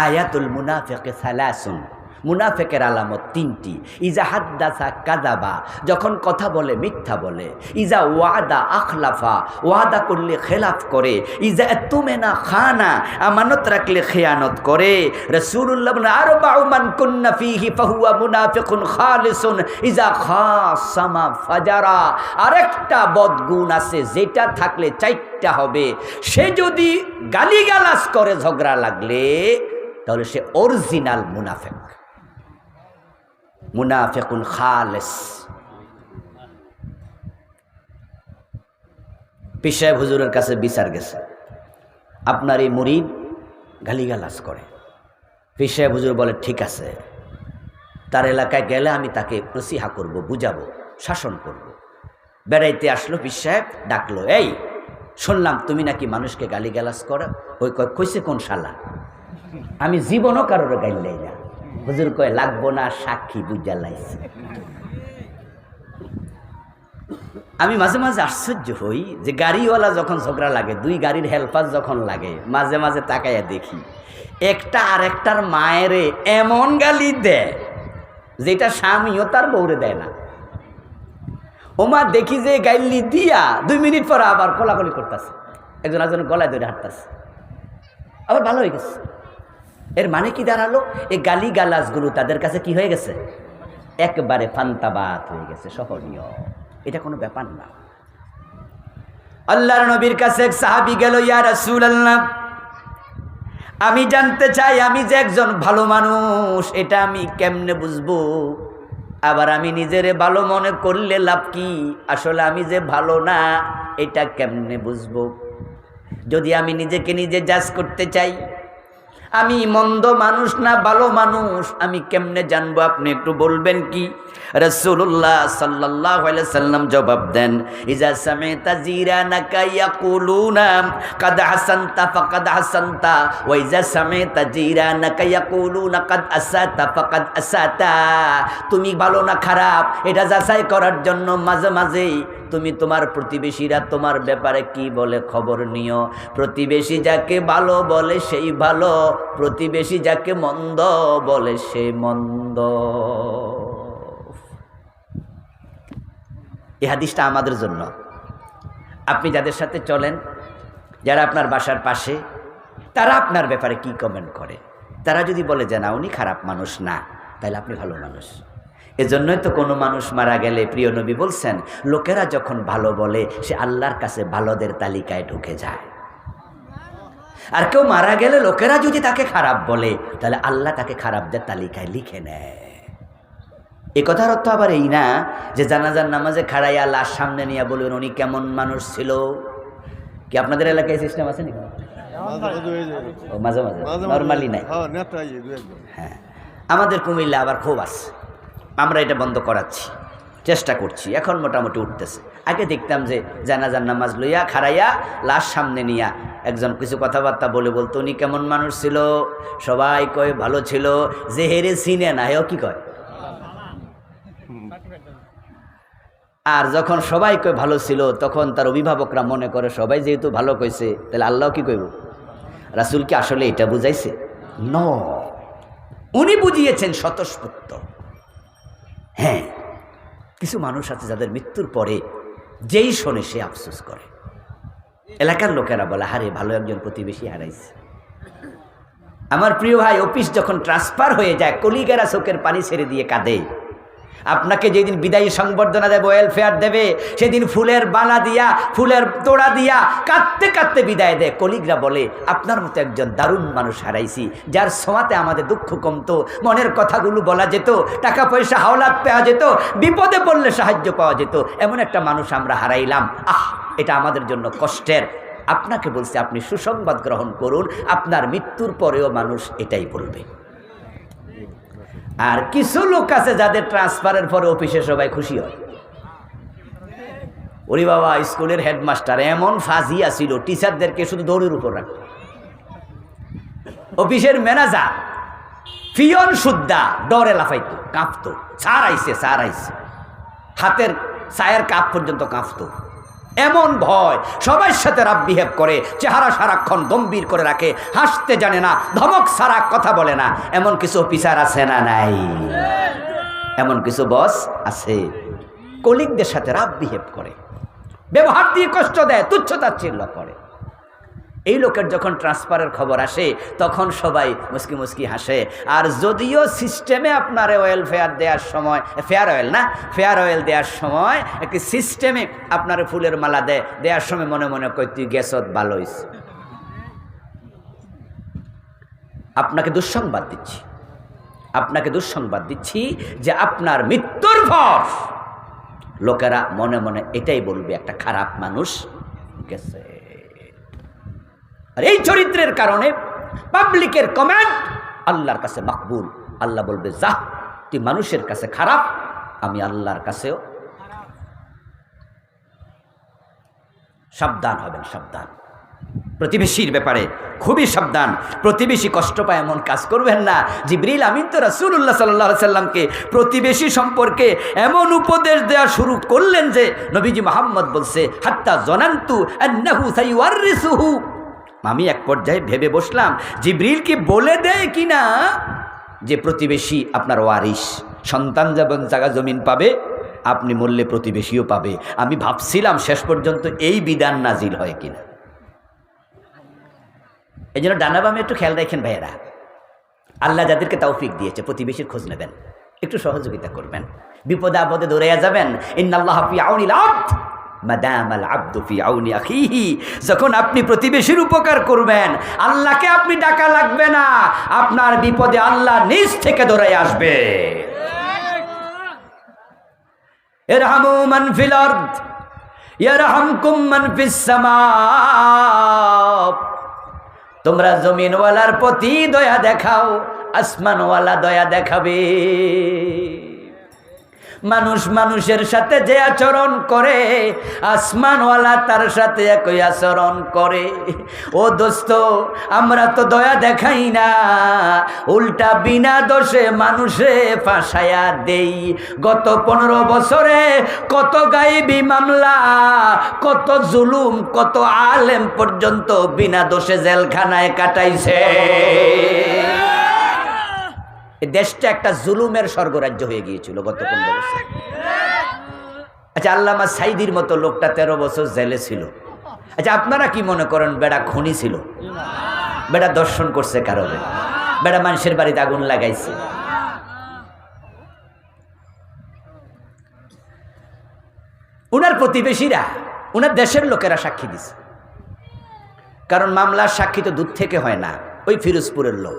আয়াতুল মুনাফিক সালাসুন, মুনাফিকের আলামত তিনটি। ইজা হাদ্দাসা কাযাবা, যখন কথা বলে মিথ্যা বলে। ইজা ওয়াদা আখলাফা, ওয়াদা করলে খেলাফ করে। ইজা তুমেনা খানা, আমানত রাখলে খেয়ানত করে। রাসূলুল্লাহ বলেন, আরবাউ মান কুন্না ফীহি ফাহুয়া মুনাফিকুন খালিসুন ইজা খাসামা ফাজারা। আরেকটা বদগুণ আছে, যেটা থাকলে চারটা হবে। সে যদি গালিগালাজ করে ঝগড়া লাগলে, তাহলে সে অরিজিনাল মুনাফিক, মুনাফিকুন খালিস। পীর সাহেব হুজুরের কাছে বিচার গেছে, আপনার এই মুরিদ গালিগালাজ করে। পীর সাহেব হুজুর বলে, ঠিক আছে, তার এলাকায় গেলে আমি তাকে নসিহা করব, বুঝাবো, শাসন করব। বেড়াইতে আসলো, পীর সাহেব ডাকলো, এই শুনলাম তুমি নাকি মানুষকে গালিগালাজ করো। ওই কইছে কোন শালা? আমি জীবনও কারোর গাইলাই না। হুজুর কয়, লাগবো না, সাক্ষী বুঝা লাইছে। আমি মাঝে মাঝে আশ্চর্য হই যে গাড়িওয়ালা যখন ঝগড়া লাগে, দুই গাড়ির হেল্পার যখন লাগে, মাঝে মাঝে তাকাইয়া দেখি একটা আরেকটার মায়েরে এমন গালি দেয় যেটা স্বামীও তার বউরে দেয় না। ওমা দেখি যে গাইলি দিয়া 2 মিনিট পর আবার কোলাকুলি করতেছে, একজন একজনের গলায় ধরে হাঁটতেছে, আবার ভালো হয়ে গেছে। এর মানে কি দাঁড়ালো? এই গালি গালাজগুলো তাদের কাছে কি হয়ে গেছে? একবারে ফান্তাবাত হয়ে গেছে, সহনীয়। এটা কোনো ব্যাপার না। আল্লাহর নবীর কাছে এক সাহাবী গেল, ইয়া রাসূলুল্লাহ, আমি জানতে চাই আমি যে একজন ভালো মানুষ, এটা আমি কেমনে বুঝবো? আবার আমি নিজেরে ভালো মনে করলে লাভ কি? আসলে আমি যে ভালো না, এটা কেমনে বুঝবো? যদি আমি নিজেকে নিজে জাজ করতে চাই আমি মন্দ মানুষ না ভালো মানুষ, আমি কেমনে জানবো? আপনি একটু বলবেন কি? রাসূলুল্লাহ সাল্লাল্লাহু আলাইহি সাল্লাম জবাব দেন, ইজা সামি'তা জিরানাকা ইয়াকুলুনা কাদ হাসানতা ফাকাদ হাসানতা ওয়া ইজা সামি'তা জিরানাকা ইয়াকুলুনা কাদ আসাতা ফাকাদ আসাতা। তুমি ভালো না খারাপ এটা যাচাই করার জন্য মাঝে মাঝেই তুমি তোমার প্রতিবেশীরা তোমার ব্যাপারে কি বলে খবর নিও। প্রতিবেশী যাকে ভালো বলে সেই ভালো, প্রতিবেশী যাকে মন্দ বলে সে মন্দ। এই হাদিসটা আমাদের জন্য। আপনি যাদের সাথে চলেন, যারা আপনার বাসার পাশে, তারা আপনার ব্যাপারে কি কমেন্ট করে? তারা যদি বলে যে না উনি খারাপ মানুষ না, তাহলে আপনি ভালো মানুষ। এজন্যই তো কোনো মানুষ মারা গেলে প্রিয় নবী বলছেন, লোকেরা যখন ভালো বলে সে আল্লাহর কাছে ভালোদের তালিকায় ঢুকে যায়। আর কেউ মারা গেলে লোকেরা যদি তাকে খারাপ বলে, তাহলে আল্লাহ তাকে খারাপদের তালিকায় লিখে নেয়। এ কথার অর্থ আবার এই না যে জানাজার নামাজে খাড়াইয়া লাশ সামনে নিয়ে বলবেন উনি কেমন মানুষ ছিল। কি আপনাদের এলাকায় সিস্টেম আছে নাকি? মাঝে মাঝে, নরমালি নাই। হ্যাঁ, আমাদের কুমিল্লা আবার খুব আছে। আমরা এটা বন্ধ করাচ্ছি, চেষ্টা করছি, এখন মোটামুটি উঠতেছে। আগে দেখতাম যে জানাজার নামাজ লইয়া খাড়াইয়া লাশ সামনে নিয়া একজন কিছু কথাবার্তা বলতো উনি কেমন মানুষ ছিল, সবাই কয় ভালো ছিল, যে হেরে চিনে না হেও কি কয়। আর যখন সবাই কয় ভালো ছিল তখন তার অভিভাবকরা মনে করে সবাই যেহেতু ভালো কইছে তাহলে আল্লাহ কি কইব। রাসূল কি আসলে এটা বুঝাইছে? ন, উনি বুঝিয়েছেন স্বতঃস্ফূর্ত। হ্যাঁ, কিছু মানুষ আছে যাদের মৃত্যুর পরে যেই শোনে সে আফসোস করে। এলাকার লোকেরা বলে হারে ভালো একজন প্রতিবেশী হারাইছে। আমার প্রিয় ভাই, অফিস যখন ট্রান্সফার হয়ে যায় কলিগেরা চোখের পানি ছেড়ে দিয়ে কাঁদে। আপনাকে যেদিন বিদায়ী সংবর্ধনা দেবে, ওয়েলফেয়ার দেবে, সেদিন ফুলের বালা দিয়া, ফুলের তোড়া দিয়া কাঁদতে কাঁদতে বিদায় দেয়। কলিগরা বলে আপনার মতো একজন দারুণ মানুষ হারাইছি, যার ছোঁয়াতে আমাদের দুঃখ কমতো, মনের কথাগুলো বলা যেত, টাকা পয়সা হাওলাত পাওয়া যেত, বিপদে পড়লে সাহায্য পাওয়া যেত, এমন একটা মানুষ আমরা হারাইলাম। এটা আমাদের জন্য কষ্টের। আপনাকে বলছি আপনি সুসংবাদ গ্রহণ করুন, আপনার মৃত্যুর পরেও মানুষ এটাই বলবে। আর কিছু লোক আছে যাদের ট্রান্সফারের পরে অফিসে সবাই খুশি হয়। ওরে বাবা, স্কুলের হেডমাস্টার এমন ফাজিয়া ছিল, টিচারদেরকে শুধু দৌড়ের উপর রাখত। অফিসের ম্যানেজার পিয়ন সুদ্ধা ডরে লাফাইতো, কাঁপতো, স্যার আইছে স্যার আইছে, হাতের চায়ের কাপ পর্যন্ত কাঁপতো। এমন ভয়, সবার সাথে রাব বিহেভ করে, চেহারা সারাক্ষণ গম্ভীর করে রাখে, হাসতে জানে না, ধমক সারা কথা বলে না। এমন কিছু অফিসার আছে না নাই? এমন কিছু বস আছে কলিগদের সাথে রাব বিহেভ করে, ব্যবহার দিয়ে কষ্ট দেয়, তুচ্ছ-তাচ্ছিল্য করে। এই লোকের যখন ট্রান্সফারের খবর আসে তখন সবাই মুস্কি মুস্কি হাসে। আর যদিও সিস্টেমে আপনার ওয়েলফেয়ার দেওয়ার সময়, ফেয়ার অয়েল দেওয়ার সময় একটি সিস্টেমে আপনার ফুলের মালা দেওয়ার সময় মনে মনে কই তুই গেছত ভালো হইছে। আপনাকে দুঃসংবাদ দিচ্ছি যে আপনার মৃত্যুর পর লোকেরা মনে মনে এটাই বলবে একটা খারাপ মানুষ গেছে। আর এই চরিত্রের কারণে পাবলিকের কমেন্ট আল্লাহর কাছে মকবুল। আল্লাহ বলবে যা, তুই মানুষের কাছে খারাপ, আমি আল্লাহর কাছেও। সাবধান হবেন, সাবধান। প্রতিবেশীর ব্যাপারে খুবই সাবধান। প্রতিবেশী কষ্ট পায় এমন কাজ করবেন না। জিবরিল আমিন তো রাসূলুল্লাহ সাল্লাল্লাহু আলাইহি সাল্লামকে প্রতিবেশী সম্পর্কে এমন উপদেশ দেওয়া শুরু করলেন যে নবীজি মুহাম্মদ বলছে হাত্তা জনান্তু আন্নাহু সাইওয়ারিসুহু। আমি এক পর্যায়ে ভেবে বসলাম জিবরিল কি বলে দেয় কিনা যে প্রতিবেশী আপনার ওয়ারিস, সন্তান যেমন জায়গা জমিন পাবে আপনি মরলে প্রতিবেশীও পাবে। আমি ভাবছিলাম শেষ পর্যন্ত এই বিধান নাজিল হয় কিনা। এই জন্য ডানা বামে একটু খেয়াল রাখেন ভাইয়েরা। আল্লাহ যাদেরকে তৌফিক দিয়েছে প্রতিবেশীর খোঁজ নেবেন, একটু সহযোগিতা করবেন, বিপদে আপদে দৌড়াইয়া যাবেন। ইন্নাল্লাহা ফি আউনিল আবদ মাদামাল আবদু ফি আউনি আখিহি। যখন আপনি প্রতিবেশীর উপকার করবেন আল্লাহকে আপনি ডাকা লাগবে না, আপনার বিপদে আল্লাহ নিজ থেকে দৌড়াই আসবে। ইরহামু মান ফিল আরদ ইয়ারহামকুম মান ফিস সামা। তোমরা জমিনওয়ালার প্রতি দয়া দেখাও, আসমানওয়ালা দয়া দেখাবে। মানুষ মানুষের সাথে যে আচরণ করে আসমানওয়ালা তার সাথে একই আচরণ করে। ও দোস্ত, আমরা তো দয়া দেখাই না, উল্টা বিনা দোষে মানুষে ফাঁসায়া দেই। গত 15 বছরে কত গায়েবী মামলা, কত জুলুম, কত আলেম পর্যন্ত বিনা দোষে জেলখানায় কাটাইছে। দেশটা একটা জুলুমের স্বর্গরাজ্য হয়ে গিয়েছিল গত 15 বছর। আচ্ছা, আল্লামা সাইদির মতো লোকটা 13 বছর জেলে ছিল। আচ্ছা, আপনারা কি মনে করেন বেড়া খুনি ছিল? বেড়া দর্শন করছে কারণে, বেড়া মানুষের বাড়িতে আগুন লাগাইছে। উনার প্রতিবেশীরা, উনার দেশের লোকেরা সাক্ষী দিছে। কারণ মামলার সাক্ষী তো দূর থেকে হয় না, ওই ফিরোজপুরের লোক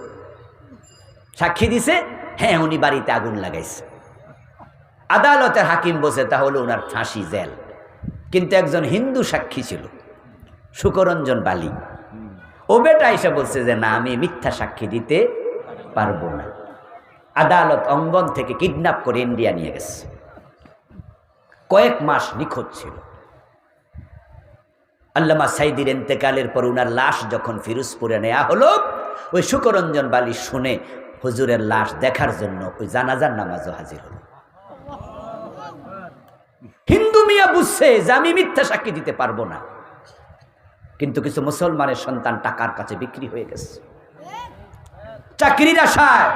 সাক্ষী দিছে, হ্যাঁ উনি বাড়িতে আগুন লাগাইছে। আদালতের হাকিম বসে তাহলে ওনার ফাঁসি, জেল। কিন্তু একজন হিন্দু সাক্ষী ছিল, সুকরঞ্জন বালি, ও বেটা এসে বলছে যে না, আমি মিথ্যা সাক্ষী দিতে পারবো না। আদালত অঙ্গন থেকে কিডন্যাপ করে ইন্ডিয়া নিয়ে গেছে, কয়েক মাস নিখোঁজ ছিল। আল্লামা সাইদির ইন্তেকালের পর উনার লাশ যখন ফিরোজপুরে নেওয়া হলো, ওই শুকরঞ্জন বালি শুনে হুজুরের লাশ দেখার জন্য ওই জানাজার নামাজও হাজির হলো। হিন্দু মিয়া বুঝছে যে আমি মিথ্যা সাক্ষী দিতে পারবো না, কিন্তু কিছু মুসলমানের সন্তান টাকার কাছে বিক্রি হয়ে গেছে। চাকরির আশায়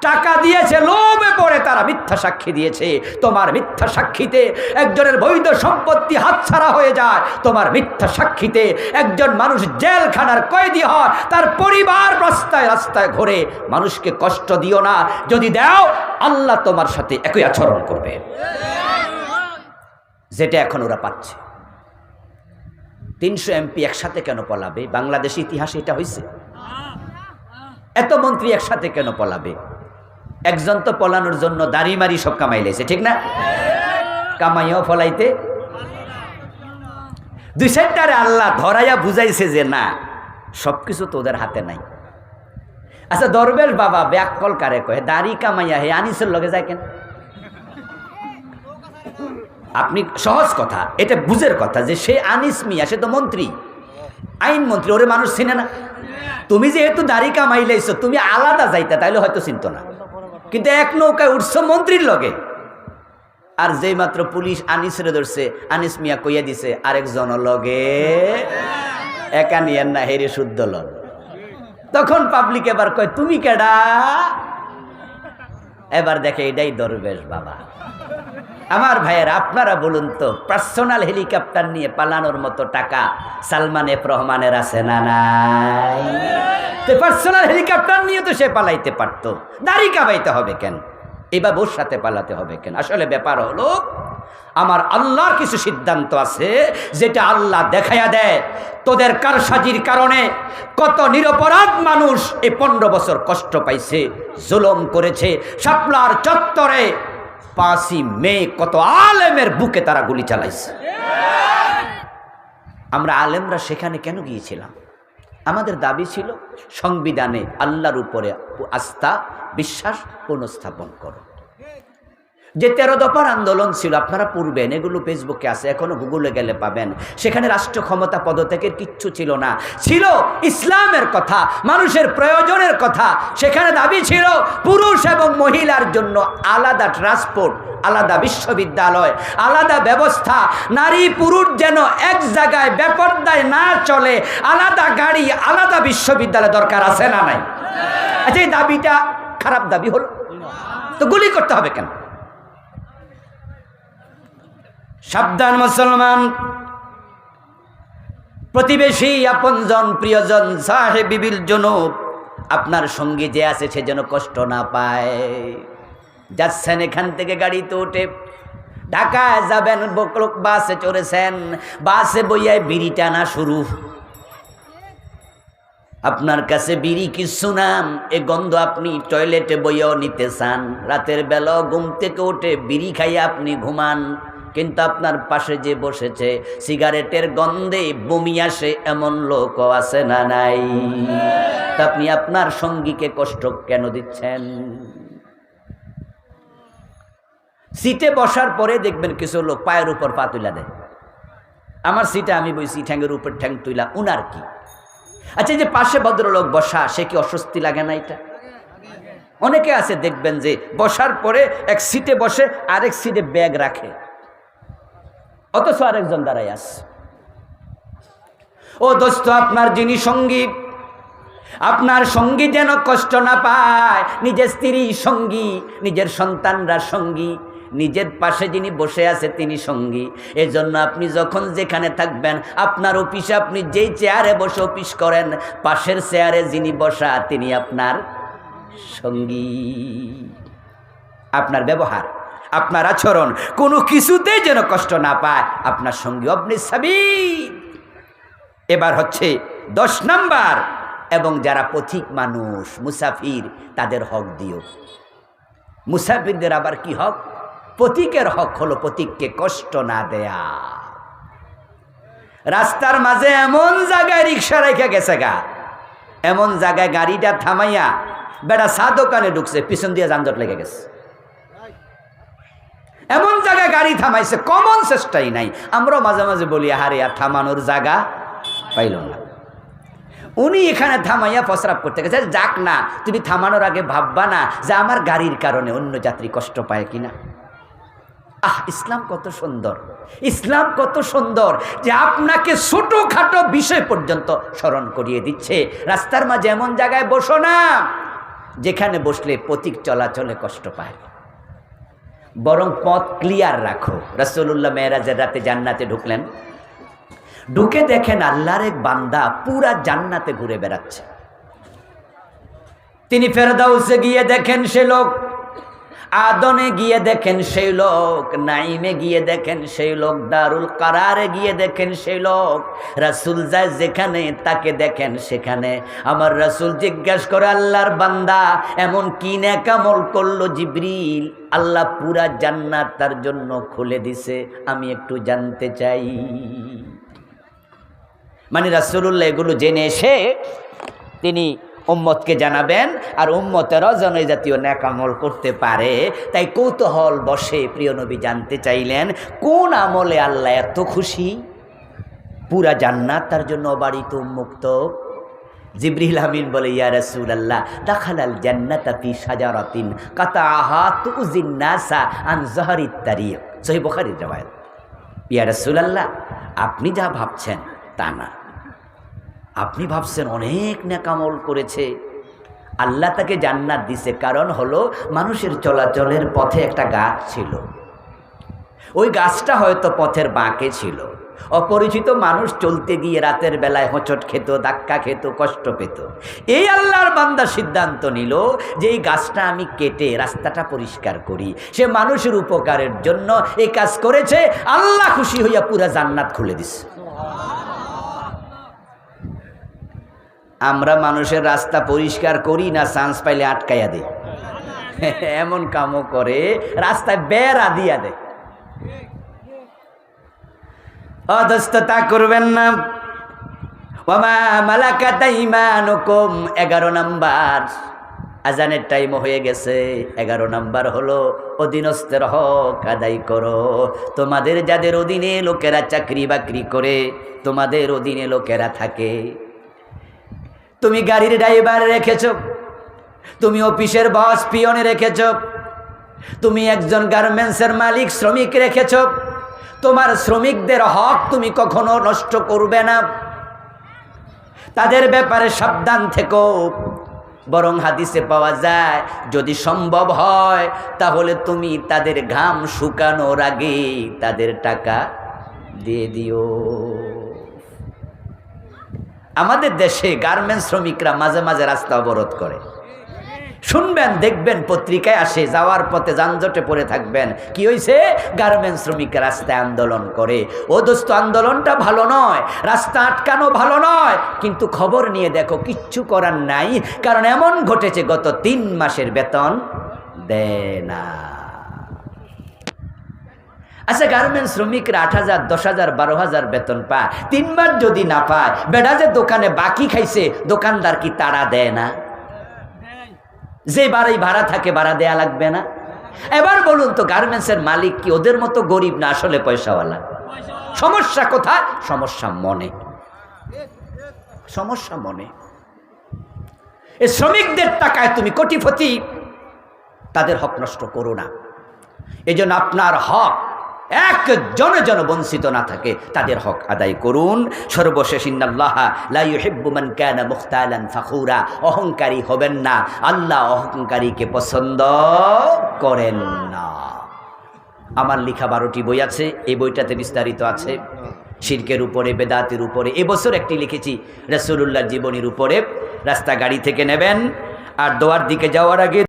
টাকা দিয়েছে, লোভে পড়ে তারা মিথ্যা সাক্ষী দিয়েছে। তোমার মিথ্যা সাক্ষীতে একজনের বৈধ সম্পত্তি হাতছাড়া হয়ে যায়, তোমার মিথ্যা সাক্ষীতে একজন মানুষ জেলখানার কয়েদি হয়, তার পরিবার রাস্তায় রাস্তায় ঘুরে। মানুষকে কষ্ট দিও না, যদি দাও আল্লাহ তোমার সাথে একই আচরণ করবে, যেটা এখন ওরা পাচ্ছে। 300 এমপি একসাথে কেন পলাবে? বাংলাদেশ ইতিহাসে এটা হয়েছে? এত মন্ত্রী একসাথে কেন পলাবে? একজন তো পলানোর জন্য দাড়ি মারি সব কামাই লেছে, ঠিক না? কামাইও ফলাইতে দুই সাইডটারে আল্লাহ ধরাইয়া বুঝাইছে যে না, সবকিছু তোদের হাতে নাই। আচ্ছা, দরবেশ বাবা ব্যাককল কারে কয়? দাড়ি কামাইয়া হে আনিসের লগে যায় কেন? আপনি সহজ কথা, এটা বুঝের কথা যে সে আনিস মিয়া, সে তো মন্ত্রী, আইন মন্ত্রী, ওরে মানুষ চিনে না। তুমি যেহেতু দাড়ি কামাইলেছো, তুমি আলাদা যাইতা তাইলে হয়তো চিনত না, কিন্তু এক নৌকায় উঠছো মন্ত্রীর লগে। আর যেই মাত্র পুলিশ আনিসরে ধরছে, আনিস মিয়া কইয়া দিছে আরেকজন লগে একা নিয়েন না, হেরে শুদ্ধ লন। তখন পাবলিক এবার কয় তুমি কেডা? এবার দেখে এটাই দরবেশ বাবা। আমার ভাইয়ের, আপনারা বলুন তো, পার্সোনাল হেলিকপ্টার নিয়ে পালানোর মতো টাকা সালমান এফ রহমানের আছে না নাই? তো পার্সোনাল হেলিকপ্টার নিয়ে তো সে পালাইতে পারতো, দাড়ি কামাইতে হবে কেন? এবার ওর সাথে পালাতে হবে কেন? আসলে ব্যাপার হলো, আমার আল্লাহর কিছু সিদ্ধান্ত আছে যেটা আল্লাহ দেখাইয়া দেয়। তোদের কারসাজির কারণে কত নিরপরাধ মানুষ এই 15 বছর কষ্ট পাইছে, জুলুম করেছে। শাপলার চত্বরে 5ই মে কত আলেমের বুকে তারা গুলি চালাইছে। আমরা আলেমরা সেখানে কেন গিয়েছিলাম? আমাদের দাবি ছিল সংবিধানে আল্লাহর উপরে আস্থা বিশ্বাস পুনঃস্থাপন করো। যে 13 দফার আন্দোলন ছিল, আপনারা পূর্বেন, এগুলো ফেসবুকে আছে, এখনো গুগলে গেলে পাবেন। সেখানে রাষ্ট্র ক্ষমতা পদত্যাগের কিচ্ছু ছিল না, ছিল ইসলামের কথা, মানুষের প্রয়োজনের কথা। সেখানে দাবি ছিল পুরুষ এবং মহিলার জন্য আলাদা ট্রান্সপোর্ট, আলাদা বিশ্ববিদ্যালয়, আলাদা ব্যবস্থা। নারী পুরুষ যেন এক জায়গায় বেপরদায় না চলে, আলাদা গাড়ি, আলাদা বিশ্ববিদ্যালয় দরকার আছে না নাই? আচ্ছা, এই দাবিটা খারাপ দাবি হলো তো গুলি করতে হবে কেন? সাবধান মুসলমান, প্রতিবেশী, আপনজন, প্রিয়জন, সাহেব বিবিল জনব, আপনার সঙ্গী যে আছে সে যেন কষ্ট না পায়। যাচ্ছেন এখান থেকে গাড়িতে উঠে ঢাকায় যাবেন, বাসে চড়েছেন, বাসে বইয়ায় বিড়ি টানা শুরু। আপনার কাছে বিড়ি কিছু নাম, এ গন্ধ আপনি টয়লেটে বইয়াও নিতে চান। রাতের বেলা ঘুম থেকে উঠে বিড়ি খাইয়া আপনি ঘুমান, কিন্তু আপনার পাশে যে বসেছে সিগারেটের গন্ধে বমি আসে, এমন লোকও আছে না নাই? তা আপনি আপনার সঙ্গীকে কষ্ট কেন দিচ্ছেন? সিটে বসার পরে দেখবেন কিছু লোক পায়ের উপর পা তুলা দেয়। আমার সিটে আমি বসি, ঠ্যাঙ্গের উপর ঠ্যাং তুইলা, উনার কি? আচ্ছা, যে পাশে ভদ্রলোক বসা, সে কি অস্বস্তি লাগে না? এটা অনেকে আছে দেখবেন যে বসার পরে এক সিটে বসে আরেক সিটে ব্যাগ রাখে, অথচ আরেকজন দাঁড়ায় আছে। ও দোস্ত, আপনার যিনি সঙ্গী, আপনার সঙ্গী যেন কষ্ট না পায়। নিজের স্ত্রী সঙ্গী, নিজের সন্তানরা সঙ্গী, নিজের পাশে যিনি বসে আছে তিনি সঙ্গী। এজন্য আপনি যখন যেখানে থাকবেন, আপনার অফিসে আপনি যেই চেয়ারে বসে অফিস করেন, পাশের চেয়ারে যিনি বসা তিনি আপনার সঙ্গী। আপনার ব্যবহার, আপনার আচরণ কোনো কিছুতেই যেন কষ্ট না পায় আপনার সঙ্গী। আপনি সাবিল। এবার হচ্ছে 10 নাম্বার, এবং যারা পথিক মানুষ, মুসাফির, তাদের হক দিও। মুসাফিরদের আবার কি হক? পথিকের হক হলো পথিককে কষ্ট না দেয়া। রাস্তার মাঝে এমন জায়গায় রিক্সা রেখে গেছে গা, এমন জায়গায় গাড়িটা থামাইয়া বেটা চা দোকানে ঢুকছে, পিছন দিয়ে যানজট লেগে গেছে। এমন জায়গায় গাড়ি থামাইছে, কমন চেষ্টাই নাই। আমরাও মাঝে মাঝে বলি, হারে আর থামানোর জায়গা পাইল না। উনি এখানে থামাইয়া প্রস্রাব করতে গেছে। যাক না, তুমি থামানোর আগে ভাববা না যে আমার গাড়ির কারণে অন্য যাত্রী কষ্ট পায় কিনা। ইসলাম কত সুন্দর, ইসলাম কত সুন্দর যে আপনাকে ছোটখাটো বিষয় পর্যন্ত স্মরণ করিয়ে দিচ্ছে। রাস্তার মাঝে এমন জায়গায় বসো না যেখানে বসলে পথিক চলাচলে কষ্ট পায়, বরং পথ ক্লিয়ার রাখো। রাসূলুল্লাহ মেরাজের রাতে জান্নাতে ঢুকলেন, ঢুকে দেখেন আল্লাহর এক বান্দা পুরা জান্নাতে ঘুরে বেড়াচ্ছে। তিনি ফেরদাউসে গিয়ে দেখেন সে লোক, আদনে গিয়ে দেখেন সেই লোক, নাইমে গিয়ে দেখেন সেই লোক, দারুল কারারে গিয়ে দেখেন সেই লোক। রাসূল যায় যেখানে তাকে দেখেন সেখানে। আমার রাসূল জিজ্ঞাসা করে, আল্লাহর বান্দা এমন কি নেক আমল করলো জিবরিল, আল্লাহ পুরা জান্নাত তার জন্য খুলে দিছে, আমি একটু জানতে চাই। মানে রাসূলুল্লাহ এগুলো জেনে এসে তিনি উম্মতকে জানাবেন, আর উম্মতেরও যেন এই জাতীয় নেক আমল করতে পারে। তাই কৌতূহল বসে প্রিয় নবী জানতে চাইলেন কোন আমলে আল্লাহ এত খুশি, পুরা জান্নাত তার জন্য অবারিত উন্মুক্ত। জিবরিল আমিন বলে, ইয়া রাসূলুল্লাহ দাখালাল জান্নাতা ফি শাজারাতিন কাতাআহা তুযিন নাসা আন যাহরিত তারিক, সহিহ বুখারীর riwayat। ইয়া রাসূলুল্লাহ আপনি যা ভাবছেন তা না, আপনি ভাবছেন অনেক নেকামল করেছে, আল্লাহ তাকে জান্নাত দিছে। কারণ হলো মানুষের চলাচলের পথে একটা গাছ ছিল, ওই গাছটা হয়তো পথের বাঁকে ছিল। অপরিচিত মানুষ চলতে গিয়ে রাতের বেলায় হোঁচট খেত, ধাক্কা খেত, কষ্ট পেত। এই আল্লাহর বান্দা সিদ্ধান্ত নিল যে এই গাছটা আমি কেটে রাস্তাটা পরিষ্কার করি। সে মানুষের উপকারের জন্য এই কাজ করেছে, আল্লাহ খুশি হইয়া পুরা জান্নাত খুলে দিছে। আমরা মানুষের রাস্তা পরিষ্কার করি না, চান্স পাইলে আটকাইয়া দেয়, এমন কামও করে, রাস্তায় বেড়া দিয়া দেয়। অধস্ততা করবেন না। ওয়ামা মালাকাত আইমানুকুম 11 নাম্বার, আজানের টাইম হয়ে গেছে। 11 নাম্বার হলো অধীনস্থের হক আদায় করো। তোমাদের যাদের অধীনে লোকেরা চাকরি বাকরি করে, তোমাদের অধীনে লোকেরা থাকে, তুমি গাড়ির ড্রাইভার রেখেছ, তুমি অফিসের বস পিয়নে রেখেছ, তুমি একজন গার্মেন্টসের মালিক শ্রমিক রেখেছ, তোমার শ্রমিকদের হক তুমি কখনো নষ্ট করবে না, তাদের ব্যাপারে সাবধান থেকো। বরং হাদিসে পাওয়া যায় যদি সম্ভব হয় তাহলে তুমি তাদের ঘাম শুকানোর আগে তাদের টাকা দিয়ে দিও। আমাদের দেশে গার্মেন্টস শ্রমিকরা মাঝে মাঝে রাস্তা অবরোধ করে, শুনবেন দেখবেন পত্রিকায় আসে, যাওয়ার পথে যানজটে পড়ে থাকবেন, কি হয়েছে, গার্মেন্টস শ্রমিকরা রাস্তায় আন্দোলন করে। ও দোস্ত, আন্দোলনটা ভালো নয়, রাস্তা আটকানো ভালো নয়, কিন্তু খবর নিয়ে দেখো কিচ্ছু করার নাই, কারণ এমন ঘটেছে গত 3 মাসের বেতন দেয় না। আচ্ছা, গার্মেন্টস শ্রমিকরা 8,000, 10,000, 12,000 বেতন পায়, 3 মাস যদি না পায়, বেটা যে দোকানে বাকি খাইছে দোকানদার কি তারা দেয় না? যে বাড়ি ভাড়া থাকে ভাড়া দেয়া লাগবে না? এবার বলুন তো, গার্মেন্টসের মালিক কি ওদের মতো গরিব না আসলে পয়সাওয়ালা? সমস্যা কোথায়? সমস্যা মনে, সমস্যা মনে। এই শ্রমিকদের টাকায় তুমি কোটিপতি, তাদের হক নষ্ট করো না। এই জন্য আপনার হক একজনে যেন বঞ্চিত না থাকে, তাদের হক আদায় করুন। সর্বশেষ, ইন্নাল্লাহা লা ইউহিব্বু মান কানা মুখতালান ফাখুরা, অহংকারী হবেন না, আল্লাহ অহংকারীকে পছন্দ করেন না। আমার লেখা 12টি বই আছে, এই বইটাতে বিস্তারিত আছে শিরকের উপরে, বেদাতের উপরে। এবছর একটি লিখেছি রাসূলুল্লাহর জীবনীর উপরে। রাস্তা গাড়ি থেকে নেবেন আর দোয়ার দিকে যাওয়ার আগে